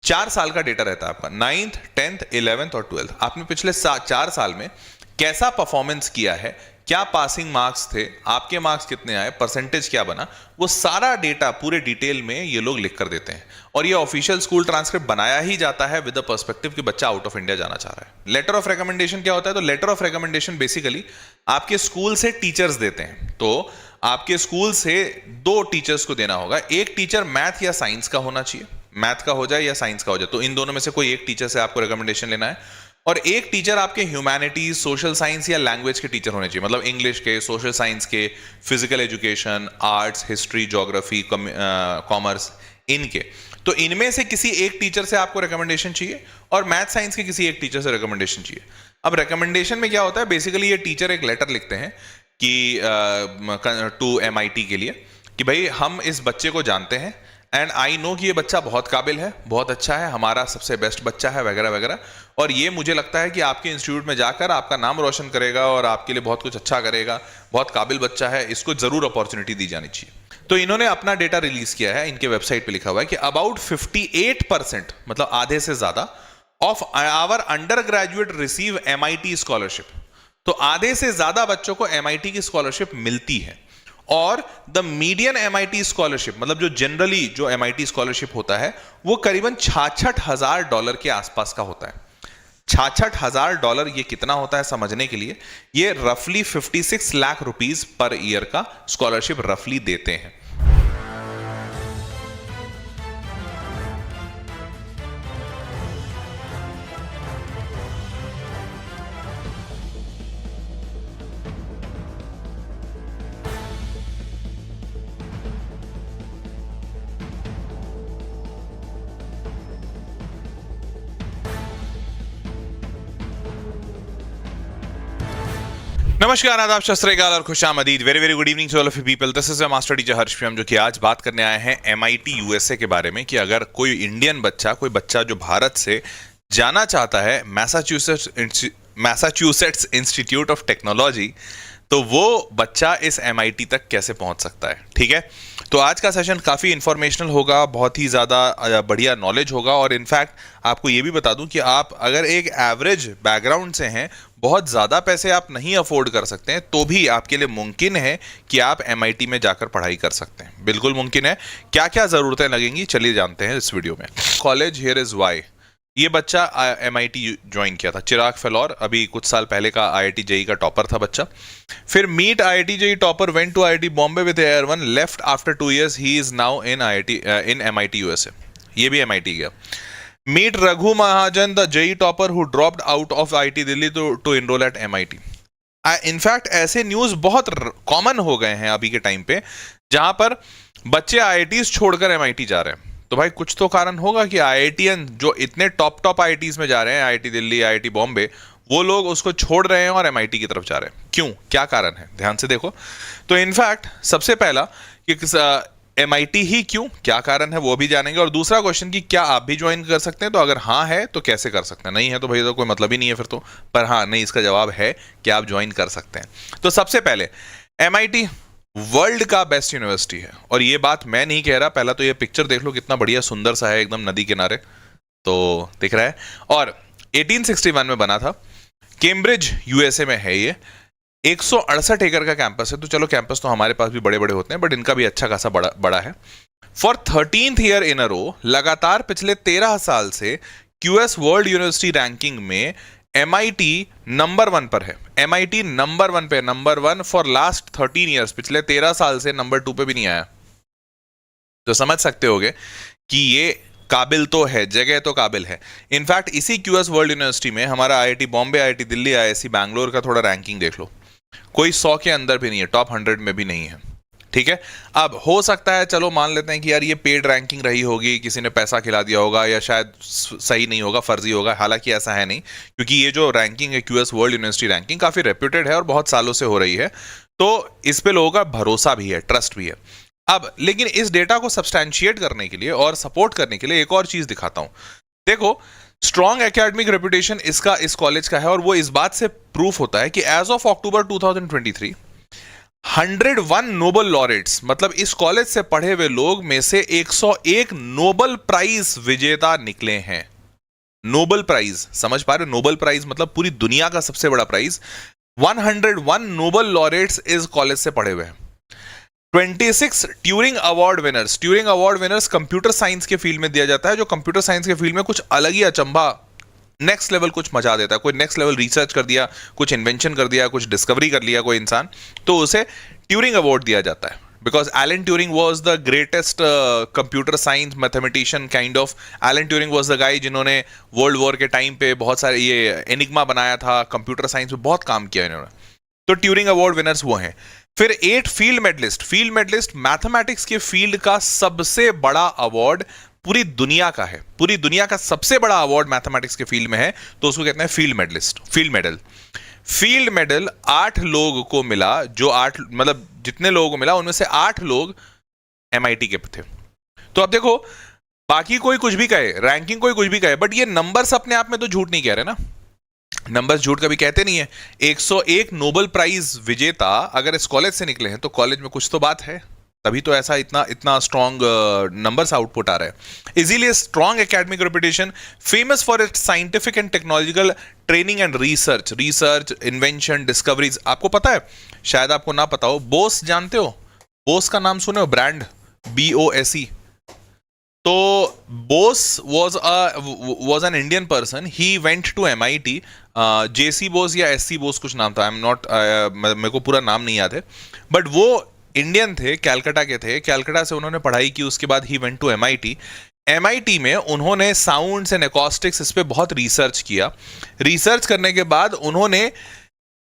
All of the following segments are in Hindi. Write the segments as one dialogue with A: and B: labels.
A: 4 साल का डेटा रहता है आपका, 9th 10th 11th और 12th। आपने पिछले 4 साल में कैसा परफॉर्मेंस किया है, क्या पासिंग मार्क्स थे, आपके मार्क्स कितने आए, परसेंटेज क्या बना, वो सारा डेटा पूरे डिटेल में ये लोग लिख कर देते हैं। और ये ऑफिशियल स्कूल ट्रांसक्रिप्ट बनाया ही जाता है विद द पर्सपेक्टिव कि बच्चा आउट ऑफ इंडिया जाना चाह रहा है। लेटर ऑफ रिकमेंडेशन क्या होता है? तो लेटर ऑफ रिकमेंडेशन बेसिकली आपके स्कूल से टीचर्स देते हैं। तो आपके स्कूल से 2 टीचर्स को देना होगा। एक टीचर मैथ या साइंस का होना चाहिए, मैथ का हो जाए या साइंस का हो जाए, तो इन दोनों में से कोई एक टीचर से आपको रिकमेंडेशन लेना है। और एक टीचर आपके ह्यूमैनिटीज, सोशल साइंस या लैंग्वेज के टीचर होने चाहिए, मतलब इंग्लिश के, सोशल साइंस के, physical education, arts, history, geography, commerce, इनके। तो इनमें से किसी एक टीचर से आपको रिकमेंडेशन चाहिए और मैथ साइंस के किसी एक टीचर से रिकमेंडेशन चाहिए। अब रिकमेंडेशन में क्या होता है? बेसिकली ये टीचर एक लेटर लिखते हैं कि टू MIT के लिए कि भाई हम इस बच्चे को जानते हैं एंड आई नो कि ये बच्चा बहुत काबिल है, बहुत अच्छा है, हमारा सबसे बेस्ट बच्चा है, वगैरह वगैरह, और ये मुझे लगता है कि आपके इंस्टीट्यूट में जाकर आपका नाम रोशन करेगा और आपके लिए बहुत कुछ अच्छा करेगा, बहुत काबिल बच्चा है, इसको जरूर अपॉर्चुनिटी दी जानी चाहिए। तो इन्होंने अपना डेटा रिलीज किया है, इनके वेबसाइट पे लिखा हुआ है कि अबाउट 58%, मतलब आधे से ज्यादा, of our undergraduate receive MIT scholarship. तो आधे से ज्यादा बच्चों को MIT की स्कॉलरशिप मिलती है। और द मीडियन MIT स्कॉलरशिप, मतलब जो जनरली जो MIT स्कॉलरशिप होता है वो करीबन $66,000 के आसपास का होता है। $66,000 ये कितना होता है समझने के लिए, ये रफली 56 लाख रुपीस पर ईयर का स्कॉलरशिप रफली देते हैं। नमस्कार, आदाब, सत श्री अकाल और खुशामदीद। Very very good evening to all of you people. This is master teacher Harsh Priyam, जो कि आज बात करने आए हैं MIT USA के बारे में कि अगर कोई इंडियन बच्चा, कोई बच्चा जो भारत से जाना चाहता है मैसाचुसेट्स इंस्टीट्यूट ऑफ टेक्नोलॉजी, तो वो बच्चा इस MIT तक कैसे पहुंच सकता है। ठीक है, तो आज का सेशन काफ़ी इंफॉर्मेशनल होगा, बहुत ही ज़्यादा बढ़िया नॉलेज होगा। और इनफैक्ट आपको ये भी बता दूं कि आप अगर एक एवरेज बैकग्राउंड से हैं, बहुत ज़्यादा पैसे आप नहीं अफोर्ड कर सकते हैं, तो भी आपके लिए मुमकिन है कि आप MIT में जाकर पढ़ाई कर सकते हैं। बिल्कुल मुमकिन है। क्या क्या ज़रूरतें लगेंगी, चलिए जानते हैं इस वीडियो में। College, here is why. ये बच्चा MIT ज्वाइन किया था, चिराग फैलोर, अभी कुछ साल पहले का IIT JEE का टॉपर था बच्चा। फिर meet IIT JEE topper, went to IIT Bombay with Air 1, left after 2 years, he is now in MIT USA। ये भी MIT गया। Meet Raghu Mahajan, the JEE topper who dropped out of IIT Delhi to enroll at MIT। In fact ऐसे न्यूज बहुत कॉमन हो गए हैं अभी के टाइम पे, जहां पर बच्चे IITs छोड़कर MIT जा रहे हैं। तो भाई कुछ तो कारण होगा कि IITian जो इतने टॉप IITs में जा रहे हैं, IIT दिल्ली, IIT बॉम्बे, वो लोग उसको छोड़ रहे हैं और MIT की तरफ जा रहे हैं। क्यों, क्या कारण है, ध्यान से देखो। तो इनफैक्ट सबसे पहला कि MIT ही क्यों, क्या कारण है, वो भी जानेंगे। और दूसरा क्वेश्चन कि क्या आप भी ज्वाइन कर सकते हैं, तो अगर हाँ है तो कैसे कर सकते हैं, नहीं है तो भाई तो कोई मतलब ही नहीं है फिर तो। पर हाँ, नहीं, इसका जवाब है कि आप ज्वाइन कर सकते हैं। तो सबसे पहले MIT वर्ल्ड का बेस्ट यूनिवर्सिटी है, और ये बात मैं नहीं कह रहा। पहला तो ये पिक्चर देख लो, कितना बढ़िया सुंदर सा है, एकदम नदी किनारे, तो दिख रहा है। और 1861 में बना था, कैम्ब्रिज USA में है ये। 168 एकड़ का कैंपस है। तो चलो, कैंपस तो हमारे पास भी बड़े बड़े होते हैं, बट इनका भी अच्छा खासा बड़ा है। फॉर 13th ईयर इन अ रो, लगातार पिछले 13 साल से QS वर्ल्ड यूनिवर्सिटी रैंकिंग में MIT नंबर 1 पर है। MIT नंबर 1 पे, नंबर 1 फॉर लास्ट 13 ईयर्स, पिछले 13 साल से नंबर 2 पे भी नहीं आया। तो समझ सकते होगे कि ये काबिल तो है, जगह तो काबिल है। इनफैक्ट इसी QS वर्ल्ड यूनिवर्सिटी में हमारा IIT Bombay, IIT Delhi, IISc Bangalore का थोड़ा रैंकिंग देख लो, कोई 100 के अंदर भी नहीं है, टॉप 100 में भी नहीं है। ठीक है, अब हो सकता है, चलो मान लेते हैं कि यार ये पेड रैंकिंग रही होगी, किसी ने पैसा खिला दिया होगा, या शायद सही नहीं होगा, फर्जी होगा। हालांकि ऐसा है नहीं, क्योंकि ये जो रैंकिंग है QS वर्ल्ड यूनिवर्सिटी रैंकिंग, काफी रेप्यूटेड है और बहुत सालों से हो रही है, तो इस पे लोगों का भरोसा भी है, ट्रस्ट भी है। अब लेकिन इस डेटा को सब्सटैंशिएट करने के लिए और सपोर्ट करने के लिए एक और चीज दिखाता हूं। देखो, स्ट्रॉन्ग एकेडमिक रेपुटेशन इस कॉलेज का है, और वो इस बात से प्रूफ होता है कि as of October 2023 101 Nobel laureates, मतलब इस कॉलेज से पढ़े हुए लोग में से 101 नोबल प्राइज विजेता निकले हैं। नोबल प्राइज, समझ पा रहे हो? नोबल प्राइज मतलब पूरी दुनिया का सबसे बड़ा प्राइज। 101 नोबल लॉरेट्स इस कॉलेज से पढ़े हुए हैं। 26 Turing award winners. Turing award winners computer science के फील्ड में दिया जाता है, जो कंप्यूटर साइंस के फील्ड में कुछ अलग ही अचंभा, नेक्स्ट लेवल कुछ मचा देता है। कोई नेक्स्ट लेवल रिसर्च कर दिया, कुछ इन्वेंशन कर दिया, कुछ डिस्कवरी कर लिया कोई इंसान, तो उसे ट्यूरिंग अवार्ड दिया जाता है। Because Alan Turing was the greatest computer science mathematician kind of. Alan Turing was the guy जिन्होंने वर्ल्ड वॉर के टाइम पे बहुत सारे ये एनिग्मा बनाया था, कंप्यूटर साइंस में बहुत काम किया इन्होंने। तो ट्यूरिंग अवार्ड विनर्स वो हैं। फिर 8 field medalist. Field medalist mathematics के फील्ड का सबसे बड़ा अवार्ड पूरी दुनिया का है। पूरी दुनिया का सबसे बड़ा अवार्ड मैथमेटिक्स के फील्ड में है, तो उसको कहते हैं field medalist, field medal. Field medal 8 लोग को मिला, जो 8 मतलब जितने लोगों को मिला उनमें से 8 लोग MIT के थे। तो अब देखो, बाकी कोई कुछ भी कहे, रैंकिंग कोई कुछ भी कहे, बट ये नंबर्स अपने आप में तो झूठ नहीं कह रहे ना। नंबर्स झूठ कभी कहते नहीं है। 101 नोबेल प्राइज विजेता अगर इस कॉलेज से निकले हैं तो कॉलेज में कुछ तो बात है, तभी तो ऐसा इतना स्ट्रॉन्ग नंबर्स आउटपुट आ रहा है। इसीलिए strong academic reputation, famous for its scientific and technological training and research, invention, discoveries. आपको पता है, शायद आपको ना पता हो, बोस जानते हो? बोस का नाम सुने हो? Brand BOSE। तो Bose was an Indian person. He went to MIT. JC Bose या SC बोस कुछ नाम था, आई एम नॉट, मेरे को पूरा नाम नहीं याद है, बट वो इंडियन थे, कैलकाटा के थे। कैलकाटा से उन्होंने पढ़ाई की, उसके बाद ही वेंट टू MIT में उन्होंने साउंड्स एंड एकॉस्टिक्स इस पे बहुत रिसर्च किया। रिसर्च करने के बाद उन्होंने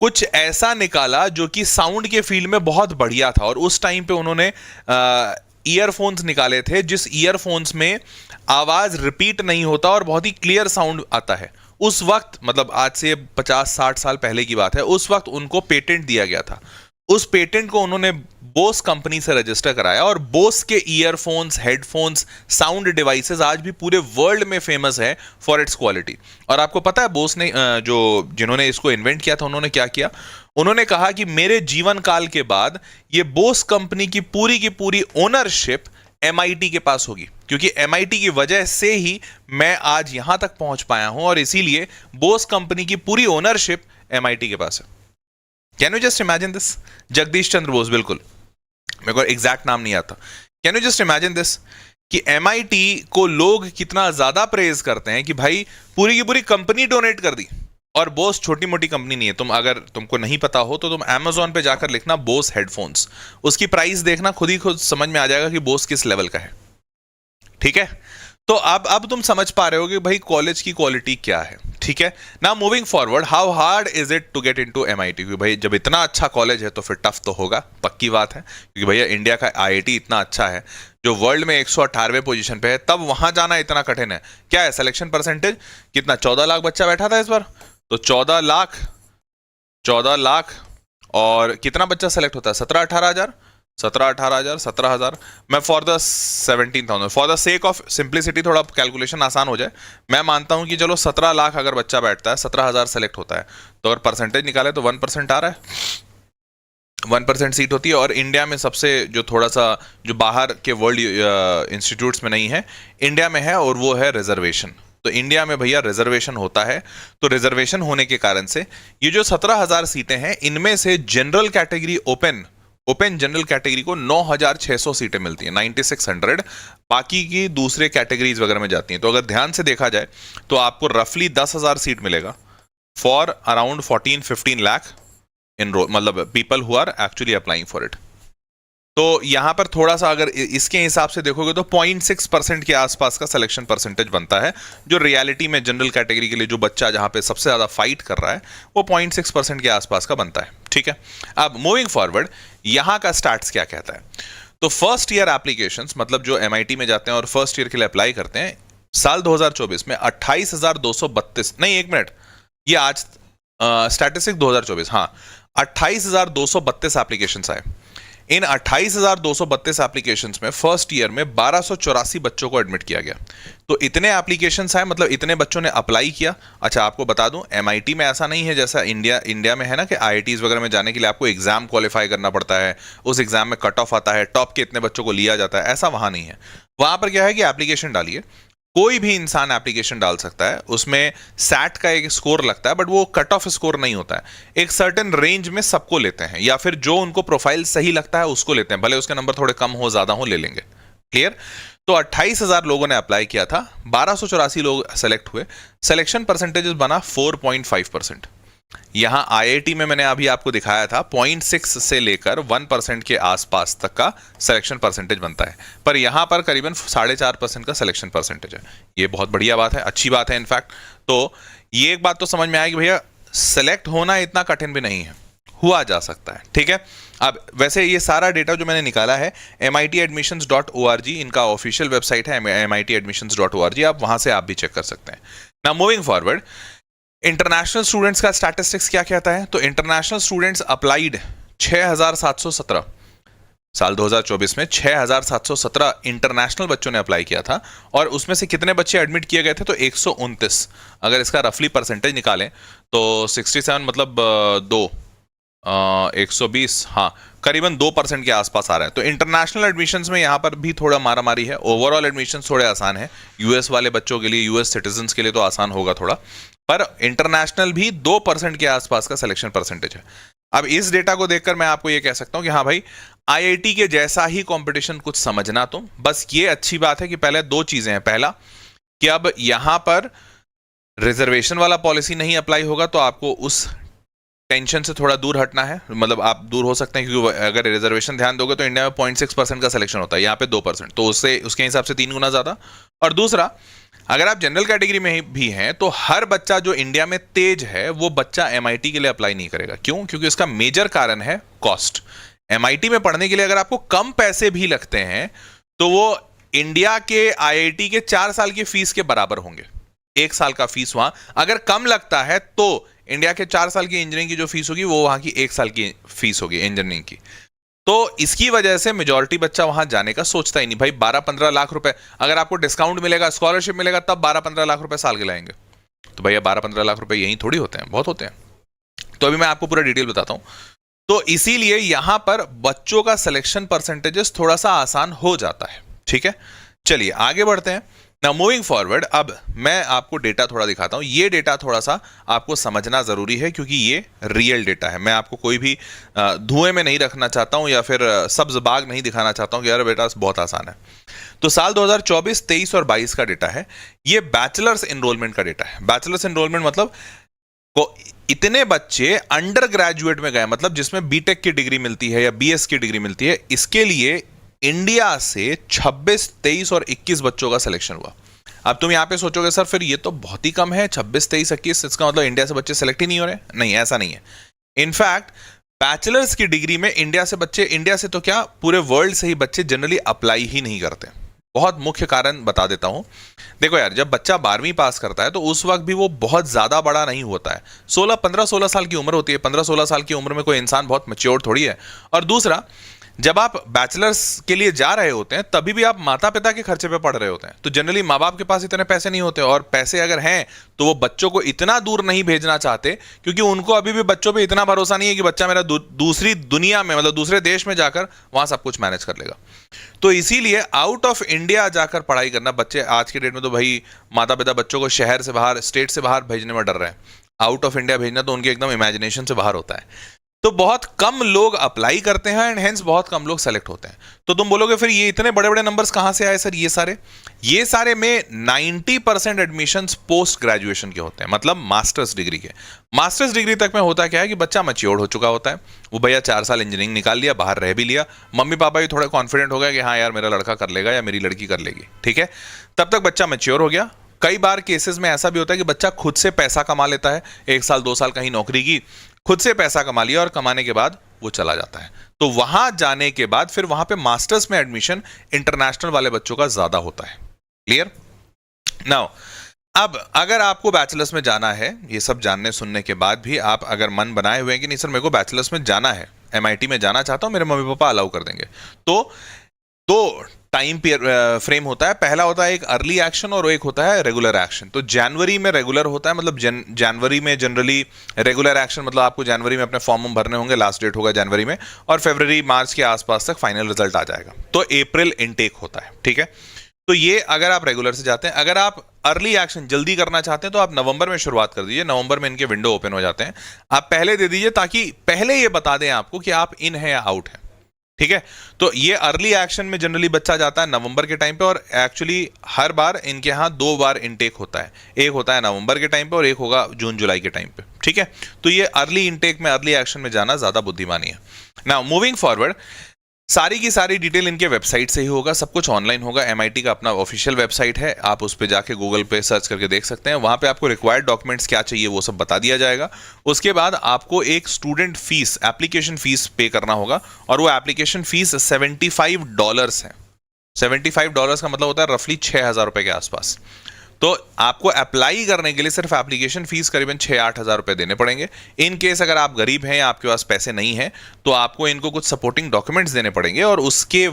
A: कुछ ऐसा निकाला जो कि साउंड के फील्ड में बहुत बढ़िया था। और उस टाइम पे उन्होंने ईयरफोन्स निकाले थे, जिस ईयरफोन्स में आवाज रिपीट नहीं होता और बहुत ही क्लियर साउंड आता है। उस वक्त, मतलब आज से 50-60 साल पहले की बात है, उस वक्त उनको पेटेंट दिया गया था। उस पेटेंट को उन्होंने बोस कंपनी से रजिस्टर कराया, और बोस के ईयरफोन्स, हेडफोन्स, साउंड डिवाइसेस आज भी पूरे वर्ल्ड में फेमस है फॉर इट्स क्वालिटी। और आपको पता है बोस ने, जिन्होंने इसको इन्वेंट किया था, उन्होंने क्या किया? उन्होंने कहा कि मेरे जीवन काल के बाद ये बोस कंपनी की पूरी ओनरशिप MIT के पास होगी, क्योंकि MIT की वजह से ही मैं आज यहां तक पहुंच पाया हूं, और इसीलिए बोस कंपनी की पूरी ओनरशिप MIT के पास है। Can you just imagine this? Jagdish Chandra Bose, बिल्कुल, मेरे को एग्जैक्ट नाम नहीं आता। Can you just imagine this कि MIT को लोग कितना ज्यादा प्रेज करते हैं कि भाई पूरी की पूरी कंपनी डोनेट कर दी। और बोस छोटी मोटी कंपनी नहीं है। तुम, अगर तुमको नहीं पता हो तो तुम Amazon पे जाकर लिखना बोस हेडफोन्स, उसकी प्राइस देखना, खुद समझ में आ जाएगा कि बोस किस लेवल का है। ठीक है, तो अब तुम समझ पा रहे हो कि भाई कॉलेज की क्वालिटी क्या है। ठीक है, now moving forward, how hard is it to get into MIT? क्योंकि भाई जब इतना अच्छा कॉलेज है तो फिर टफ तो होगा, पक्की बात है, क्योंकि भैया इंडिया का IIT इतना अच्छा है जो वर्ल्ड में 118वें पोजीशन पे है, तब वहां जाना इतना कठिन है। क्या है सिलेक्शन परसेंटेज? कितना? 14 लाख बच्चा बैठा था इस बार, तो 14 लाख और कितना बच्चा सेलेक्ट होता है? 17-18 हजार, 17,000। मैं for the 17,000, for the sake of simplicity, थोड़ा कैलकुलेशन आसान हो जाए, मैं मानता हूं कि चलो 17 लाख अगर बच्चा बैठता है, 17,000 सेलेक्ट होता है, तो अगर परसेंटेज निकाले तो 1% आ रहा है, 1% सीट होती है। और इंडिया में सबसे जो थोड़ा सा जो बाहर के वर्ल्ड इंस्टीट्यूट्स में नहीं है, इंडिया में है, और वो है रिजर्वेशन। तो इंडिया में भैया रिजर्वेशन होता है, तो रिजर्वेशन होने के कारण से ये जो 17,000 सीटें हैं, इनमें से general category, open general category को 9,600 सीटें मिलती हैं, 9,600, बाकी की दूसरे कैटेगरीज वगैरह में जाती हैं। तो अगर ध्यान से देखा जाए तो आपको रफली 10,000 सीट मिलेगा फॉर अराउंड 14-15 लाख इनरोल, मतलब people who are actually applying for it. तो यहां पर थोड़ा सा अगर इसके हिसाब से देखोगे तो 0.6% के आसपास का सिलेक्शन परसेंटेज बनता है, जो रियलिटी में जनरल कैटेगरी के लिए जो बच्चा जहां पे सबसे ज्यादा फाइट कर रहा है वो 0.6% के आसपास का बनता है। ठीक है, अब मूविंग फॉरवर्ड, यहां का स्टैट्स क्या कहता है? तो फर्स्ट ईयर एप्लीकेशंस, मतलब जो MIT में जाते हैं और फर्स्ट ईयर के लिए अप्लाई करते हैं, साल 2024 में 28,232, नहीं एक मिनट, ये आज स्टैटिस्टिक 2024, हाँ, 28,232 एप्लीकेशंस आए। इन 28,232 एप्लीकेशंस में फर्स्ट ईयर में 1284 बच्चों को एडमिट किया गया। तो इतने एप्लीकेशंस आए, मतलब इतने बच्चों ने अप्लाई किया। अच्छा, आपको बता दूं, एमआईटी में ऐसा नहीं है जैसा इंडिया में है ना कि आईआईटीज वगैरह में जाने के लिए आपको एग्जाम क्वालिफाई करना पड़ता है, उस एग्जाम में कट ऑफ आता है, टॉप के इतने बच्चों को लिया जाता है। ऐसा वहां नहीं है। वहां पर क्या है कि एप्लीकेशन डालिए, कोई भी इंसान एप्लीकेशन डाल सकता है, उसमें सैट का एक स्कोर लगता है, बट वो कट ऑफ स्कोर नहीं होता है। एक सर्टेन रेंज में सबको लेते हैं, या फिर जो उनको प्रोफाइल सही लगता है उसको लेते हैं, भले उसके नंबर थोड़े कम हो ज्यादा हो, ले लेंगे। क्लियर? तो 28,000 लोगों ने अप्लाई किया था, 1284 लोग सेलेक्ट हुए। सिलेक्शन परसेंटेज बना 4.5%। यहां आईआईटी में मैंने अभी आपको दिखाया था 0.6 से लेकर 1% के आसपास तक का सिलेक्शन परसेंटेज बनता है, पर यहां पर करीबन 4.5% का सिलेक्शन परसेंटेज है। ये बहुत बढ़िया बात है, अच्छी बात है इनफैक्ट। तो ये एक बात तो समझ में आएगी भैया, सेलेक्ट होना इतना कठिन भी नहीं है, हुआ जा सकता है। ठीक है, अब वैसे ये सारा डेटा जो मैंने निकाला है mitadmissions.org, इनका ऑफिशियल वेबसाइट है mitadmissions.org, आप वहां से आप भी चेक कर सकते हैं। Now moving forward, international students का स्टैटिस्टिक्स क्या कहता है? तो इंटरनेशनल स्टूडेंट्स अप्लाइड 6,717, साल 2024 में 6,717 इंटरनेशनल बच्चों ने अप्लाई किया था, और उसमें से कितने बच्चे एडमिट किए गए थे? तो 129। अगर इसका रफली परसेंटेज निकालें तो 67 मतलब 120, हाँ, करीबन 2% के आसपास आ रहा है। तो इंटरनेशनल एडमिशंस में यहाँ पर भी थोड़ा मारा मारी है। ओवरऑल एडमिशंस थोड़े आसान है, यूएस वाले बच्चों के लिए, यूएस सिटीजन्स के लिए तो आसान होगा थोड़ा, पर इंटरनेशनल भी 2% के आसपास का सिलेक्शन परसेंटेज है। अब इस डेटा को देखकर मैं आपको ये कह सकता हूं कि हाँ भाई, आईआईटी के जैसा ही कंपटीशन कुछ समझना तुम। बस ये अच्छी बात है कि पहले दो चीजें हैं। पहला कि अब यहां पर रिजर्वेशन वाला पॉलिसी नहीं अप्लाई होगा, तो आपको उस टेंशन से थोड़ा दूर हटना है, मतलब आप दूर हो सकते हैं, क्योंकि अगर रिजर्वेशन ध्यान दोगे तो इंडिया में 0.6% का सिलेक्शन होता है, यहाँ पे 2%, तो उससे उसके हिसाब से 3 गुना ज्यादा। और दूसरा, अगर आप जनरल कैटेगरी में भी हैं तो हर बच्चा जो इंडिया में तेज है वो बच्चा एमआईटी के लिए अप्लाई नहीं करेगा। क्यों? क्योंकि इसका मेजर कारण है कॉस्ट। एमआईटी में पढ़ने के लिए अगर आपको कम पैसे भी लगते हैं तो वो इंडिया के आईआईटी के 4 साल की फीस के बराबर होंगे। 1 साल का फीस वहां अगर कम लगता है तो इंडिया के 4 साल की इंजीनियरिंग की जो फीस होगी वो वहां की 1 साल की फीस होगी इंजीनियरिंग की। तो इसकी वजह से मेजॉरिटी बच्चा वहां जाने का सोचता ही नहीं। भाई 12-15 लाख रुपए अगर आपको डिस्काउंट मिलेगा, स्कॉलरशिप मिलेगा, तब 12-15 लाख रुपए साल के लाएंगे। तो भैया 12-15 लाख रुपए यही थोड़ी होते हैं, बहुत होते हैं। तो अभी मैं आपको पूरा डिटेल बताता हूं। तो इसीलिए यहां पर बच्चों का सिलेक्शन परसेंटेजेस थोड़ा सा आसान हो जाता है। ठीक है, चलिए आगे बढ़ते हैं। नाउ मूविंग फॉरवर्ड, अब मैं आपको डेटा थोड़ा दिखाता हूं। ये डेटा थोड़ा सा आपको समझना जरूरी है क्योंकि ये रियल डेटा है। मैं आपको कोई भी धुएं में नहीं रखना चाहता हूं या फिर सब्ज बाग नहीं दिखाना चाहता हूं कि यार बेटा बहुत आसान है। तो साल 2024, 23 और 22 का डेटा है। ये बैचलर्स एनरोलमेंट का डेटा है। बैचलर्स एनरोलमेंट मतलब को इतने बच्चे अंडर ग्रेजुएट में गए, मतलब जिसमें बीटेक की डिग्री मिलती है या बीएस की डिग्री मिलती है, इसके लिए इंडिया से 26, 23 और 21 बच्चों का सिलेक्शन हुआ। अब तुम यहां पे सोचोगे सर फिर ये तो बहुत ही कम है, 26, 23, 21, इसका मतलब इंडिया से बच्चे सेलेक्ट ही नहीं हो रहे। नहीं, ऐसा नहीं है। इनफैक्ट बैचलर्स की डिग्री में इंडिया से बच्चे, इंडिया से तो क्या पूरे वर्ल्ड से ही बच्चे जनरली अप्लाई ही नहीं करते। बहुत मुख्य कारण बता देता हूं। देखो यार, जब बच्चा 12वीं पास करता है तो उस वक्त भी वो बहुत ज्यादा बड़ा नहीं होता है। 15-16 साल की उम्र होती है। 15-16 साल की उम्र में कोई इंसान बहुत मैच्योर थोड़ी है। और दूसरा, जब आप बैचलर्स के लिए जा रहे होते हैं तभी भी आप माता पिता के खर्चे पे पढ़ रहे होते हैं। तो जनरली माँ बाप के पास इतने पैसे नहीं होते, और पैसे अगर हैं तो वो बच्चों को इतना दूर नहीं भेजना चाहते, क्योंकि उनको अभी भी बच्चों पे इतना भरोसा नहीं है कि बच्चा मेरा दूसरी दुनिया में, मतलब दूसरे देश में जाकर वहां सब कुछ मैनेज कर लेगा। तो इसीलिए आउट ऑफ इंडिया जाकर पढ़ाई करना, बच्चे आज के डेट में तो भाई माता पिता बच्चों को शहर से बाहर, स्टेट से बाहर भेजने में डर रहे हैं। आउट ऑफ इंडिया भेजना तो उनके एकदम इमेजिनेशन से बाहर होता है। तो बहुत कम लोग अप्लाई करते हैं एंड हेंस बहुत कम लोग सेलेक्ट होते हैं। तो तुम बोलोगे फिर ये इतने बड़े बड़े नंबर्स कहां से आए सर? ये सारे में 90% एडमिशंस पोस्ट ग्रेजुएशन के होते हैं, मतलब मास्टर्स डिग्री के। मास्टर्स डिग्री तक में होता क्या है कि बच्चा मैच्योर्ड हो चुका होता है। वो भैया 4 साल इंजीनियरिंग निकाल लिया, बाहर रह भी लिया, मम्मी पापा भी थोड़ा कॉन्फिडेंट हो गया कि हाँ यार मेरा लड़का कर लेगा या मेरी लड़की कर लेगी। ठीक है, तब तक बच्चा मैच्योर हो गया। कई बार केसेस में ऐसा भी होता है कि बच्चा खुद से पैसा कमा लेता है। 1 साल 2 साल कहीं नौकरी की, खुद से पैसा कमा लिया और कमाने के बाद वो चला जाता है। तो वहां जाने के बाद फिर वहां पे मास्टर्स में एडमिशन इंटरनेशनल वाले बच्चों का ज्यादा होता है। क्लियर? नाउ अब अगर आपको बैचलर्स में जाना है, ये सब जानने सुनने के बाद भी आप अगर मन बनाए हुए हैं कि नहीं सर मेरे को बैचलर्स में जाना है, MIT में जाना चाहता हूँ, मेरे मम्मी पापा अलाउ कर देंगे। तो दो टाइम फ्रेम होता है, पहला होता है एक अर्ली एक्शन और एक होता है रेगुलर एक्शन। तो जनवरी में रेगुलर होता है, मतलब जनवरी में जनरली रेगुलर एक्शन, मतलब आपको जनवरी में अपने फॉर्म भरने होंगे, लास्ट डेट होगा जनवरी में, और फरवरी मार्च के आसपास तक फाइनल रिजल्ट आ जाएगा। तो अप्रैल इनटेक होता है, ठीक है। तो ये अगर आप रेगुलर से जाते हैं। अगर आप अर्ली एक्शन जल्दी करना चाहते हैं तो आप नवंबर में शुरुआत कर दीजिए, नवंबर में इनके विंडो ओपन हो जाते हैं। आप पहले दे दीजिए ताकि पहले ये बता दें आपको कि आप इन है या आउट है, ठीक है। तो ये अर्ली एक्शन में जनरली बच्चा जाता है नवंबर के टाइम पे, और एक्चुअली हर बार इनके यहाँ 2 बार इनटेक होता है, एक होता है नवंबर के टाइम पे और एक होगा जून जुलाई के टाइम पे, ठीक है। तो ये अर्ली इनटेक में, अर्ली एक्शन में जाना ज्यादा बुद्धिमानी है। नाउ मूविंग फॉरवर्ड, सारी की सारी डिटेल इनके वेबसाइट से ही होगा, सब कुछ ऑनलाइन होगा। MIT का अपना ऑफिशियल वेबसाइट है, आप उस पे जाके गूगल पे सर्च करके देख सकते हैं। वहां पे आपको रिक्वायर्ड डॉक्यूमेंट्स क्या चाहिए वो सब बता दिया जाएगा। उसके बाद आपको एक स्टूडेंट फीस, एप्लीकेशन फीस पे करना होगा, और वो एप्लीकेशन फीस $75 है। $75 का मतलब होता है रफली 6,000 रुपए के आसपास। तो आपको अप्लाई करने के लिए सिर्फ एप्लीकेशन फीस करीबन 6-8 हज़ार रुपए देने पड़ेंगे। इन केस अगर आप गरीब हैं या आपके पास पैसे नहीं हैं तो आपको इनको कुछ सपोर्टिंग डॉक्यूमेंट्स देने पड़ेंगे, और उसके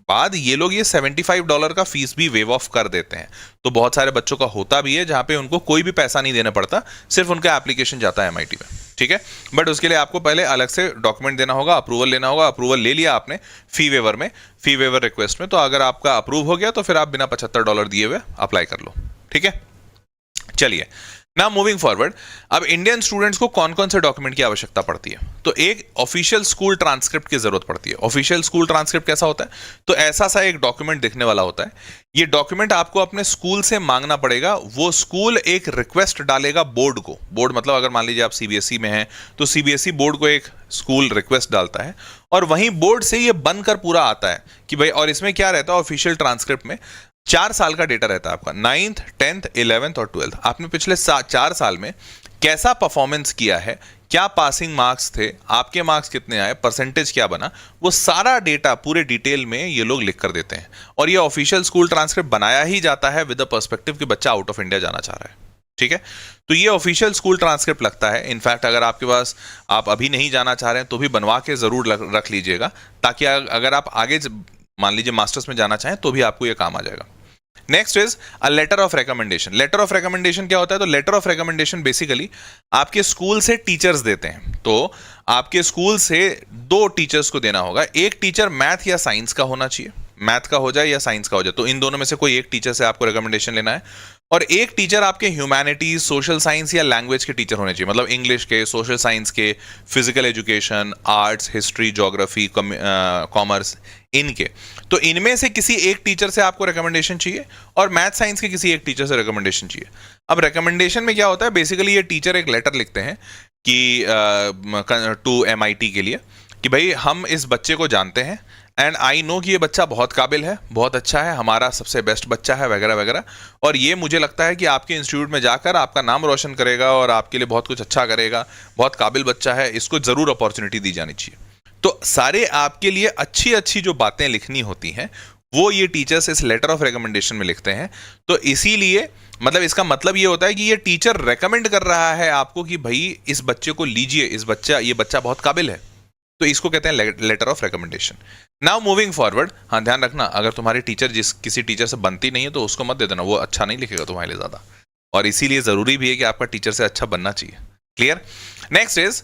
A: बाद ये लोग ये $75 का फीस भी वेव ऑफ कर देते हैं। तो बहुत सारे बच्चों का होता भी है जहां पे उनको कोई भी पैसा नहीं देना पड़ता, सिर्फ उनका एप्लीकेशन जाता है MIT में, ठीक है। बट उसके लिए आपको पहले अलग से डॉक्यूमेंट देना होगा, अप्रूवल लेना होगा। अप्रूवल ले लिया आपने फी वेवर में, फी वेवर रिक्वेस्ट में, तो अगर आपका अप्रूव हो गया तो फिर आप बिना $75 दिए हुए अप्लाई कर लो, ठीक है। चलिए, नाउ मूविंग फॉरवर्ड, अब इंडियन स्टूडेंट्स को कौन कौन से डॉक्यूमेंट की आवश्यकता पड़ती है। तो एक ऑफिशियल स्कूल ट्रांसक्रिप्ट की जरूरत पड़ती है। ऑफिशियल स्कूल ट्रांसक्रिप्ट कैसा होता है, तो ऐसा सा एक डॉक्यूमेंट दिखने वाला होता है। ये डॉक्यूमेंट आपको अपने स्कूल से मांगना पड़ेगा। वो स्कूल एक रिक्वेस्ट डालेगा बोर्ड को, बोर्ड मतलब अगर मान लीजिए आप CBSE में हैं तो CBSE बोर्ड को एक स्कूल रिक्वेस्ट डालता है, और वहीं बोर्ड से ये बनकर पूरा आता है कि भाई, और इसमें क्या रहता है ऑफिशियल ट्रांसक्रिप्ट में, 4 साल का डेटा रहता है आपका, 9th 10th 11th और 12th। आपने पिछले 4 साल में कैसा परफॉर्मेंस किया है, क्या पासिंग मार्क्स थे, आपके मार्क्स कितने आए, परसेंटेज क्या बना, वो सारा डेटा पूरे डिटेल में ये लोग लिख कर देते हैं। और ये ऑफिशियल स्कूल ट्रांसक्रिप्ट बनाया ही जाता है विद द पर्सपेक्टिव कि बच्चा आउट ऑफ इंडिया जाना चाह रहा है, ठीक है। तो ये ऑफिशियल स्कूल ट्रांसक्रिप्ट लगता है। इनफैक्ट अगर आपके पास, आप अभी नहीं जाना चाह रहे हैं तो भी बनवा के जरूर रख लीजिएगा, ताकि अगर आप आगे मान लीजिए मास्टर्स में जाना चाहें तो भी आपको ये काम आ जाएगा। Next is a letter of recommendation. Letter of recommendation क्या होता है, तो लेटर ऑफ रिकमेंडेशन बेसिकली आपके स्कूल से टीचर्स देते हैं। तो आपके स्कूल से 2 टीचर्स को देना होगा। एक टीचर मैथ या साइंस का होना चाहिए, मैथ का हो जाए या साइंस का हो जाए, तो इन दोनों में से कोई एक टीचर से आपको रिकमेंडेशन लेना है। और एक टीचर आपके ह्यूमैनिटीज, सोशल साइंस या लैंग्वेज के टीचर होने चाहिए, मतलब इंग्लिश के, सोशल साइंस के, physical education, arts, history, geography, commerce, इनके। तो इनमें से किसी एक टीचर से आपको रिकमेंडेशन चाहिए, और मैथ साइंस के किसी एक टीचर से रिकमेंडेशन चाहिए। अब रिकमेंडेशन में क्या होता है, बेसिकली ये टीचर एक लेटर लिखते हैं कि टू MIT के लिए कि भाई हम इस बच्चे को जानते हैं, एंड आई नो कि ये बच्चा बहुत काबिल है, बहुत अच्छा है, हमारा सबसे बेस्ट बच्चा है, वगैरह वगैरह, और ये मुझे लगता है कि आपके इंस्टीट्यूट में जाकर आपका नाम रोशन करेगा और आपके लिए बहुत कुछ अच्छा करेगा, बहुत काबिल बच्चा है, इसको जरूर अपॉर्चुनिटी दी जानी चाहिए। तो सारे आपके लिए अच्छी अच्छी जो बातें लिखनी होती हैं वो ये टीचर्स इस लेटर ऑफ रिकमेंडेशन में लिखते हैं। तो इसीलिए मतलब इसका मतलब ये होता है कि ये टीचर रेकमेंड कर रहा है आपको कि भाई इस बच्चे को लीजिए, ये बच्चा बहुत काबिल है, तो इसको कहते हैं letter of recommendation. Now moving forward, हाँ ध्यान रखना, अगर तुम्हारी टीचर किसी टीचर से बनती नहीं है तो उसको मत दे देना, वो अच्छा नहीं लिखेगा तुम्हारे लिए ज्यादा, और इसीलिए जरूरी भी है कि आपका टीचर से अच्छा बनना चाहिए। Clear? Next is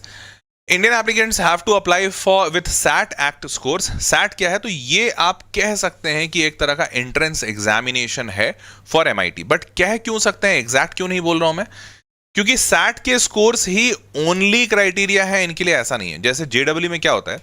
A: Indian applicants have to apply for with SAT ACT scores. SAT क्या है, तो ये आप कह सकते हैं कि एक तरह का एंट्रेंस एग्जामिनेशन है फॉर MIT। बट कह क्यों सकते हैं, एग्जैक्ट क्यों नहीं बोल रहा हूं मैं, क्योंकि SAT के स्कोर्स ही ओनली क्राइटेरिया है इनके लिए, ऐसा नहीं है। जैसे JEE में क्या होता है,